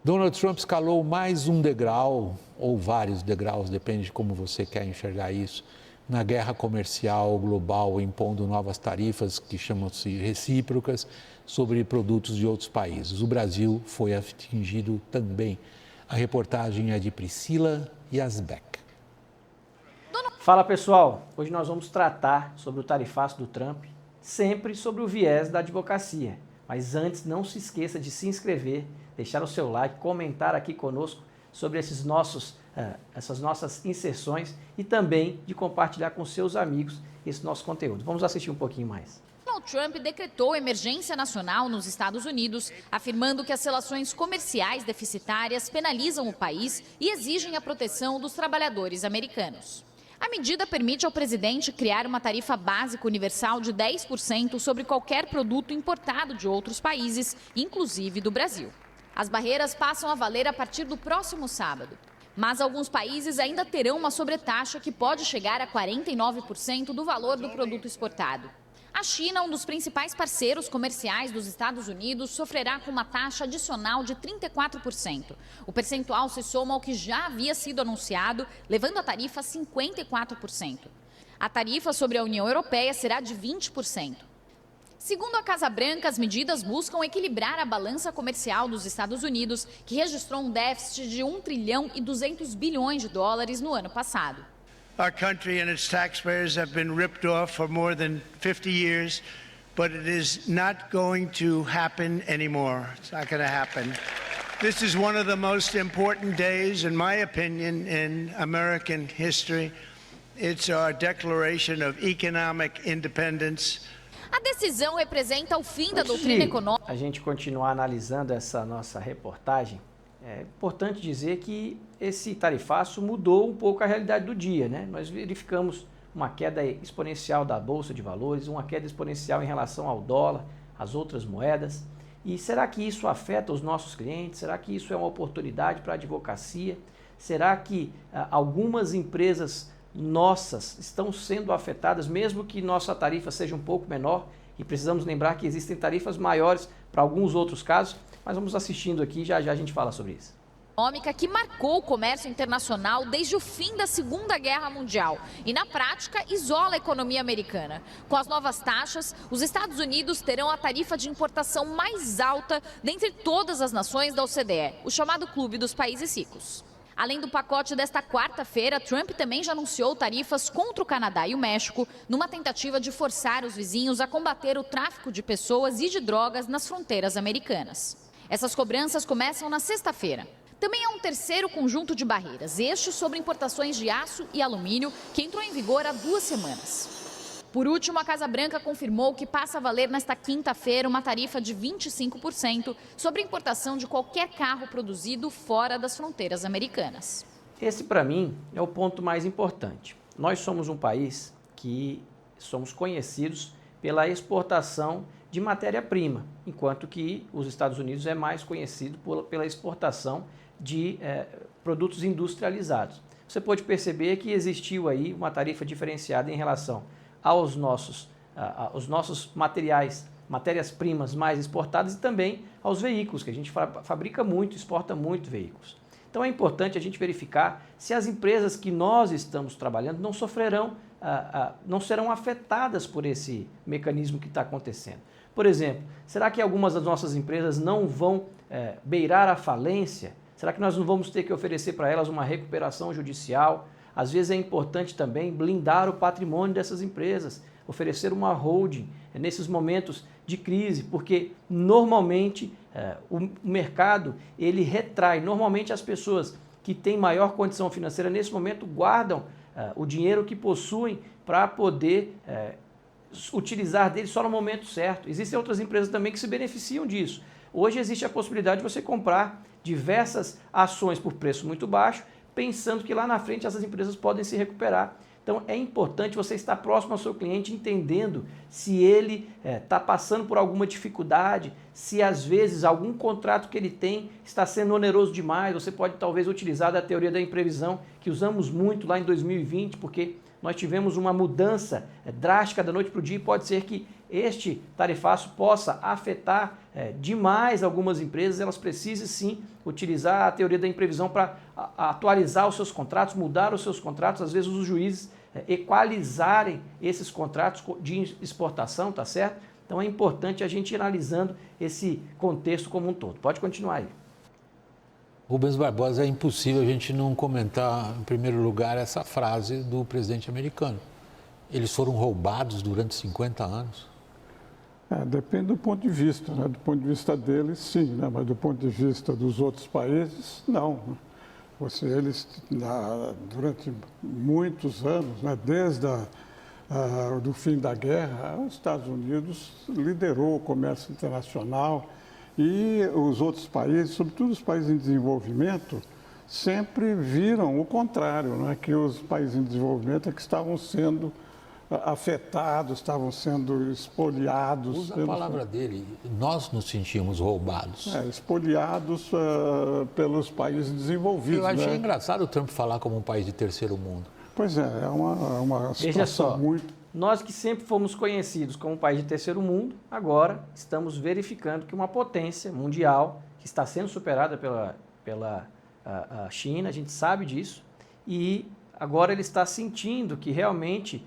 Donald Trump escalou mais um degrau, ou vários degraus, depende de como você quer enxergar isso, na guerra comercial global, impondo novas tarifas que chamam-se recíprocas sobre produtos de outros países. O Brasil foi atingido também. A reportagem é de Priscila Yazbek. Fala pessoal, hoje nós vamos tratar sobre o tarifaço do Trump, sempre sobre o viés da advocacia. Mas antes, não se esqueça de se inscrever, deixar o seu like, comentar aqui conosco sobre essas nossas inserções e também de compartilhar com seus amigos esse nosso conteúdo. Vamos assistir um pouquinho mais. Donald Trump decretou emergência nacional nos Estados Unidos, afirmando que as relações comerciais deficitárias penalizam o país e exigem a proteção dos trabalhadores americanos. A medida permite ao presidente criar uma tarifa básica universal de 10% sobre qualquer produto importado de outros países, inclusive do Brasil. As barreiras passam a valer a partir do próximo sábado. Mas alguns países ainda terão uma sobretaxa que pode chegar a 49% do valor do produto exportado. A China, um dos principais parceiros comerciais dos Estados Unidos, sofrerá com uma taxa adicional de 34%. O percentual se soma ao que já havia sido anunciado, levando a tarifa a 54%. A tarifa sobre a União Europeia será de 20%. Segundo a Casa Branca, as medidas buscam equilibrar a balança comercial dos Estados Unidos, que registrou um déficit de 1 trilhão e 200 bilhões de dólares no ano passado. Our country and its taxpayers have been ripped off for more than 50 years, but it is not going to happen anymore. It's not going to happen. This is one of the most important days, in my opinion, in American history. It's our declaration of economic independence. A decisão representa o fim da doutrina econômica. A gente continuar analisando essa nossa reportagem, é importante dizer que esse tarifaço mudou um pouco a realidade do dia, né? Nós verificamos uma queda exponencial da Bolsa de Valores, uma queda exponencial em relação ao dólar, às outras moedas. E será que isso afeta os nossos clientes? Será que isso é uma oportunidade para a advocacia? Será que algumas empresas nossas estão sendo afetadas, mesmo que nossa tarifa seja um pouco menor? E precisamos lembrar que existem tarifas maiores para alguns outros casos, mas vamos assistindo aqui, já a gente fala sobre isso. Econômica que marcou o comércio internacional desde o fim da Segunda Guerra Mundial e, na prática, isola a economia americana. Com as novas taxas, os Estados Unidos terão a tarifa de importação mais alta dentre todas as nações da OCDE, o chamado Clube dos Países Ricos. Além do pacote desta quarta-feira, Trump também já anunciou tarifas contra o Canadá e o México, numa tentativa de forçar os vizinhos a combater o tráfico de pessoas e de drogas nas fronteiras americanas. Essas cobranças começam na sexta-feira. Também há um terceiro conjunto de barreiras, este sobre importações de aço e alumínio, que entrou em vigor há 2 semanas. Por último, a Casa Branca confirmou que passa a valer nesta quinta-feira uma tarifa de 25% sobre a importação de qualquer carro produzido fora das fronteiras americanas. Esse, para mim, é o ponto mais importante. Nós somos um país que somos conhecidos pela exportação de matéria-prima, enquanto que os Estados Unidos é mais conhecido pela exportação de produtos industrializados. Você pode perceber que existiu aí uma tarifa diferenciada em relação aos nossos matérias-primas mais exportadas e também aos veículos, que a gente fabrica muito, exporta muito veículos. Então é importante a gente verificar se as empresas que nós estamos trabalhando não serão afetadas por esse mecanismo que está acontecendo. Por exemplo, será que algumas das nossas empresas não vão beirar a falência? Será que nós não vamos ter que oferecer para elas uma recuperação judicial? Às vezes é importante também blindar o patrimônio dessas empresas, oferecer uma holding nesses momentos de crise, porque normalmente o mercado ele retrai. Normalmente as pessoas que têm maior condição financeira nesse momento guardam o dinheiro que possuem para poder utilizar dele só no momento certo. Existem outras empresas também que se beneficiam disso. Hoje existe a possibilidade de você comprar diversas ações por preço muito baixo, pensando que lá na frente essas empresas podem se recuperar. Então é importante você estar próximo ao seu cliente, entendendo se ele está passando por alguma dificuldade, se às vezes algum contrato que ele tem está sendo oneroso demais. Você pode talvez utilizar da teoria da imprevisão, que usamos muito lá em 2020, porque nós tivemos uma mudança drástica da noite para o dia e pode ser que este tarifaço possa afetar demais algumas empresas. Elas precisam sim utilizar a teoria da imprevisão para atualizar os seus contratos, mudar os seus contratos. Às vezes os juízes equalizarem esses contratos de exportação, tá certo? Então é importante a gente ir analisando esse contexto como um todo. Pode continuar aí. Rubens Barbosa, é impossível a gente não comentar, em primeiro lugar, essa frase do presidente americano. Eles foram roubados durante 50 anos? Depende do ponto de vista, né? Do ponto de vista deles, sim, né? Mas do ponto de vista dos outros países, não. Eles, durante muitos anos, né? Desde do fim da guerra, os Estados Unidos liderou o comércio internacional e os outros países, sobretudo os países em desenvolvimento, sempre viram o contrário, não é? Que os países em desenvolvimento é que estavam sendo afetados, estavam sendo espoliados. Usa a palavra dele, nós nos sentimos roubados. Espoliados pelos países desenvolvidos. Eu achei né? engraçado o Trump falar como um país de terceiro mundo. Pois é uma situação Veja só, muito... Nós que sempre fomos conhecidos como um país de terceiro mundo, agora estamos verificando que uma potência mundial, que está sendo superada pela China, a gente sabe disso, e agora ele está sentindo que realmente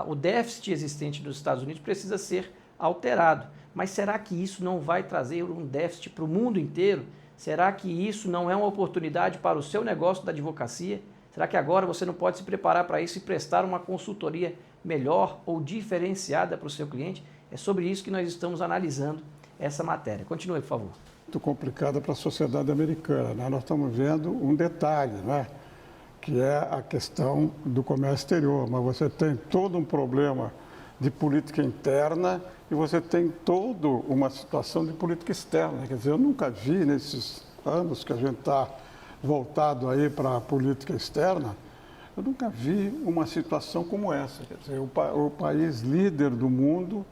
o déficit existente dos Estados Unidos precisa ser alterado. Mas será que isso não vai trazer um déficit para o mundo inteiro? Será que isso não é uma oportunidade para o seu negócio da advocacia? Será que agora você não pode se preparar para isso e prestar uma consultoria melhor ou diferenciada para o seu cliente? É sobre isso que nós estamos analisando essa matéria. Continue, por favor. Muito complicada para a sociedade americana, né? Nós estamos vendo um detalhe, né? Que é a questão do comércio exterior, mas você tem todo um problema de política interna e você tem toda uma situação de política externa. Quer dizer, eu nunca vi nesses anos que a gente está voltado aí para a política externa, eu nunca vi uma situação como essa. Quer dizer, o país líder do mundo,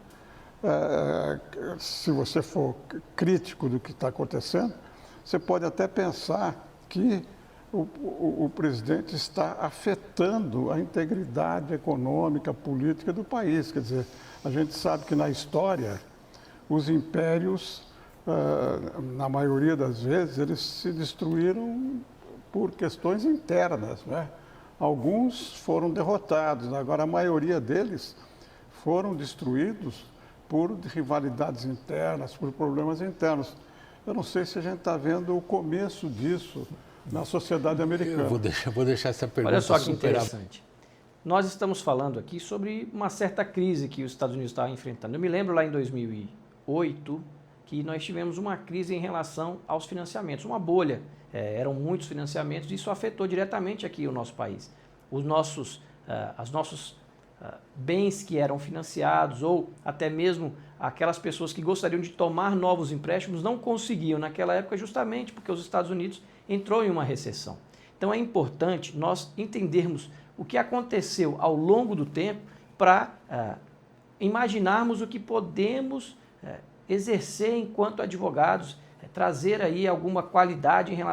se você for crítico do que está acontecendo, você pode até pensar que o presidente está afetando a integridade econômica, política do país. Quer dizer, a gente sabe que na história, os impérios, na maioria das vezes, eles se destruíram por questões internas, né? Alguns foram derrotados, agora a maioria deles foram destruídos por rivalidades internas, por problemas internos. Eu não sei se a gente está vendo o começo disso na sociedade americana. Eu vou deixar essa pergunta. Olha só que interessante. Nós estamos falando aqui sobre uma certa crise que os Estados Unidos estavam enfrentando. Eu me lembro lá em 2008 que nós tivemos uma crise em relação aos financiamentos, uma bolha. Eram muitos financiamentos e isso afetou diretamente aqui o nosso país. Os nossos bens que eram financiados ou até mesmo aquelas pessoas que gostariam de tomar novos empréstimos não conseguiam naquela época justamente porque os Estados Unidos entrou em uma recessão. Então é importante nós entendermos o que aconteceu ao longo do tempo para imaginarmos o que podemos exercer enquanto advogados, trazer aí alguma qualidade em relação